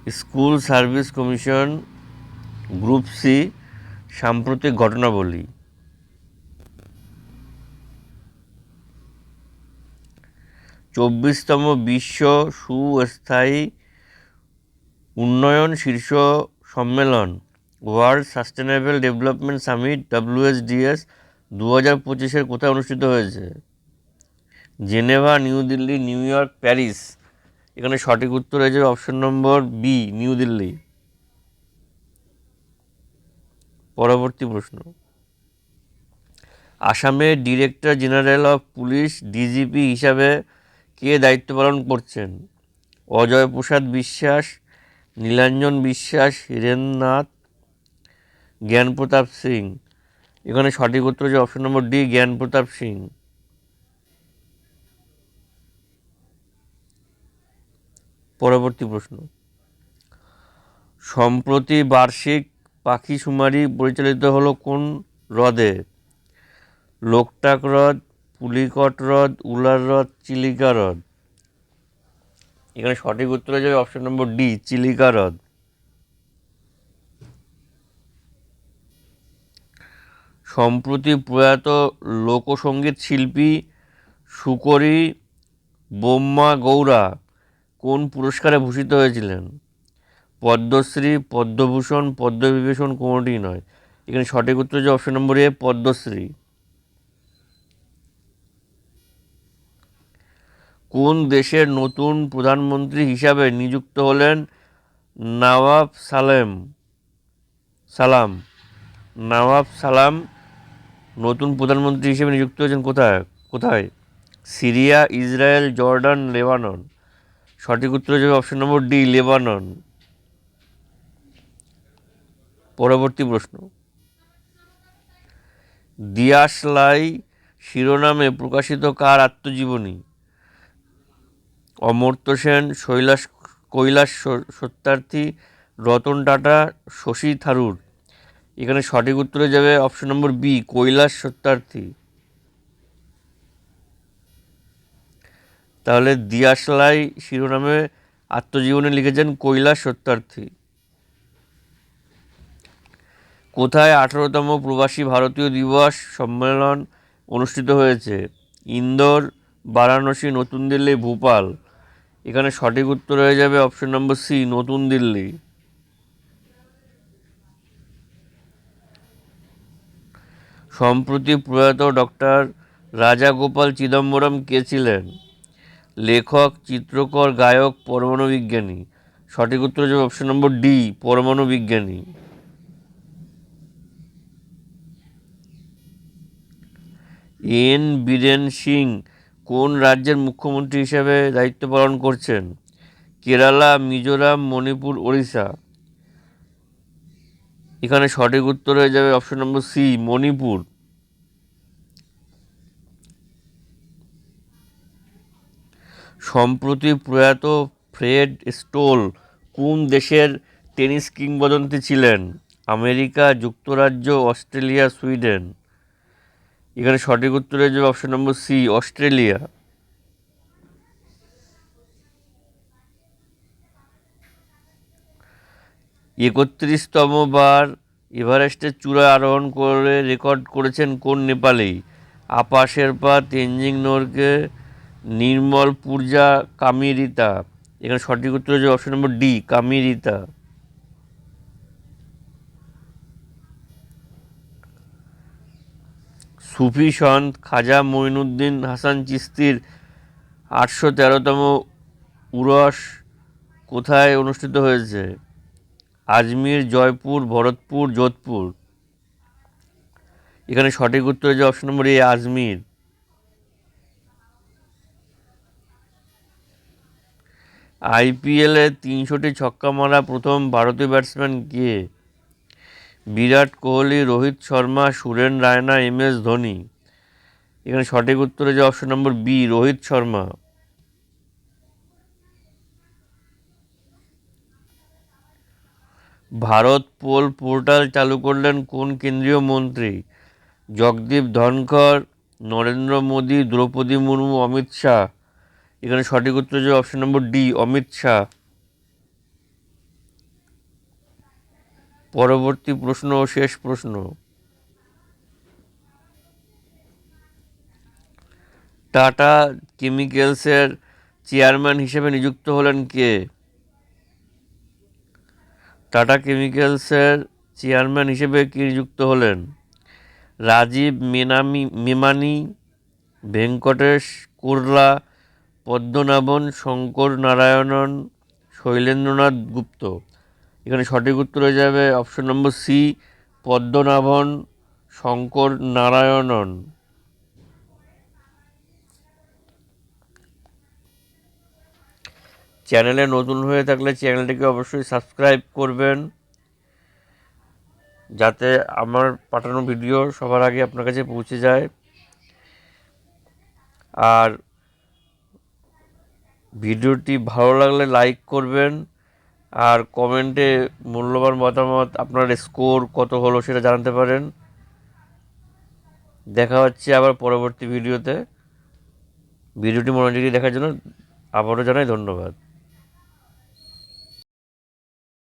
School service commission, group C, সাম্প্রতিক ঘটনাবলী। 24তম বিশ্ব সুস্থায়ী উন্নয়ন শীর্ষ সম্মেলন world sustainable development summit WSDS 2025 কোথায় অনুষ্ঠিত হয়েছে? Geneva, New Delhi, New York, Paris. এখানে সঠিক উত্তর হয়েছে option number B, New Delhi. পরবর্তী প্রশ্ন, আসামের director general of police DGP হিসাবে কে দায়িত্ব পালন করছেন? অজয় প্রসাদ বিশ্বাস, নীলাঞ্জন বিশ্বাস, হীরেন নাথ, জ্ঞান প্রতাপ সিং। এখানে সঠিক উত্তর হচ্ছে অপশন নম্বর ডি, জ্ঞান প্রতাপ সিং। পরবর্তী প্রশ্ন, সম্প্রতি বার্ষিক পাখিশুমারি পরিচালিত হলো কোন হ্রদে? লোকটাক হ্রদ, পুলিকট হ্রদ, উলার হ্রদ, চিলিকা হ্রদ। এখানে সঠিক উত্তর হয়ে যাবে অপশন নম্বর ডি, চিলিকা হ্রদ। সম্প্রতি প্রয়াত লোকসঙ্গীত শিল্পী সুকরি বোম্মা গৌড়া কোন পুরস্কারে ভূষিত হয়েছিলেন? পদ্মশ্রী, পদ্মভূষণ, পদ্মবিভূষণ কোনোটি নয়। এখানে সঠিক উত্তর হচ্ছে অপশন নম্বর এ, পদ্মশ্রী। কোন দেশের নতুন প্রধানমন্ত্রী হিসাবে নিযুক্ত হলেন নওয়াব সালাম? নওয়াব সালাম নতুন প্রধানমন্ত্রী হিসেবে নিযুক্ত হয়েছেন কোথায়? Syria, Israel, Jordan, Lebanon. সঠিক উত্তর হচ্ছে অপশন নম্বর ডি, লেবানন। পরবর্তী প্রশ্ন, দিয়াশলাই শিরোনামে প্রকাশিত কার আত্মজীবনী? অমর্ত্য সেন, কৈলাস সত্যার্থী, রতন টাটা, শশী থারুর। এখানে সঠিক উত্তরে যাবে option number B, Kailash Satyarthi. তাহলে দিয়াশলাই শিরোনামে আত্মজীবনী লিখেছেন কৈলাস সত্যার্থী। কোথায় 18তম প্রবাসী ভারতীয় দিবস সম্মেলন অনুষ্ঠিত হয়েছে? ইন্দোর, বারাণসী, নতুন দিল্লি, ভোপাল। এখানে সঠিক উত্তর হয়ে যাবে অপশন নম্বর সি, নতুন দিল্লি। সম্প্রতি প্রয়াত ডক্টর রাজাগোপাল চিদম্বরম কে ছিলেন? লেখক, চিত্রকর, গায়ক, পরমাণু বিজ্ঞানী। সঠিক উত্তর হচ্ছে অপশন নম্বর ডি, পরমাণু বিজ্ঞানী। এন বীরেন সিং কোন রাজ্যের মুখ্যমন্ত্রী হিসেবে দায়িত্ব পালন করছেন? কেরালা, মিজোরাম, মণিপুর, ওড়িশা। এখানে সঠিক উত্তর হয়ে যাবে অপশন নম্বর সি, মণিপুর। সম্প্রতি প্রয়াত ফ্রেড স্টোল কোন দেশের টেনিস কিংবদন্তি ছিলেন? আমেরিকা, যুক্তরাজ্য, অস্ট্রেলিয়া, সুইডেন। এখানে সঠিক উত্তর হয়ে যাবে অপশন নম্বর সি, অস্ট্রেলিয়া। 31তম বার এভারেস্টের চূড়ায় আরোহণ করে রেকর্ড করেছেন কোন নেপালি? আপা শেরপা, তেনজিং নোরকে, নির্মল পূর্জা, কামিরিতা। এখানে সঠিক উত্তর হচ্ছে অপশন নম্বর ডি, কামিরিতা। সুফি সন্ত খাজা মঈনুদ্দিন হাসান চিশতির 813তম উরস কোথায় অনুষ্ঠিত হয়েছে? আজমির, জয়পুর, ভরতপুর, যোধপুর। এখানে সঠিক উত্তর হচ্ছে অপশন নম্বর এ, আজমির। IPL-এ 300টি ছক্কা মারা প্রথম ভারতীয় ব্যাটসম্যান কে? বিরাট কোহলি, রোহিত শর্মা, সুরেন রায়না, MS ধোনি। এখানে সঠিক উত্তর হচ্ছে option number B, Rohit Sharma. Bharatpol portal চালু করলেন কোন কেন্দ্রীয় মন্ত্রী? জগদীপ ধনখড়, নরেন্দ্র মোদী, দ্রৌপদী মুর্মু, অমিত শাহ। এখানে সঠিক উত্তর হচ্ছে অপশন নম্বর ডি, অমিত শাহ। পরবর্তী প্রশ্ন ও শেষ প্রশ্ন। টাটা কেমিক্যালসের চেয়ারম্যান হিসেবে নিযুক্ত হলেন কে? টাটা কেমিক্যালসের চেয়ারম্যান হিসেবে কে নিযুক্ত হলেন? রাজীব মেমানি, ভেঙ্কটেশ কুরলা, পদ্মনাভন শঙ্কর নারায়ণন, শৈলেন্দ্রনাথ গুপ্ত। এখানে সঠিক উত্তর হয়ে যাবে option number C, Padmanabhan Shankar Narayanan. চ্যানেলে নতুন হয়ে থাকলে চ্যানেলটিকে অবশ্যই সাবস্ক্রাইব করবেন, যাতে আমার পাঠানো ভিডিও সবার আগে আপনার কাছে পৌঁছে যায়। আর ভিডিওটি ভালো লাগলে লাইক করবেন, আর কমেন্টে মূল্যবান মতামত, আপনার স্কোর কত হলো সেটা জানাতে পারেন। দেখা হচ্ছে আবার পরবর্তী ভিডিওতে। ভিডিওটি মনোযোগী দেখার জন্য আবারও জানাই ধন্যবাদ।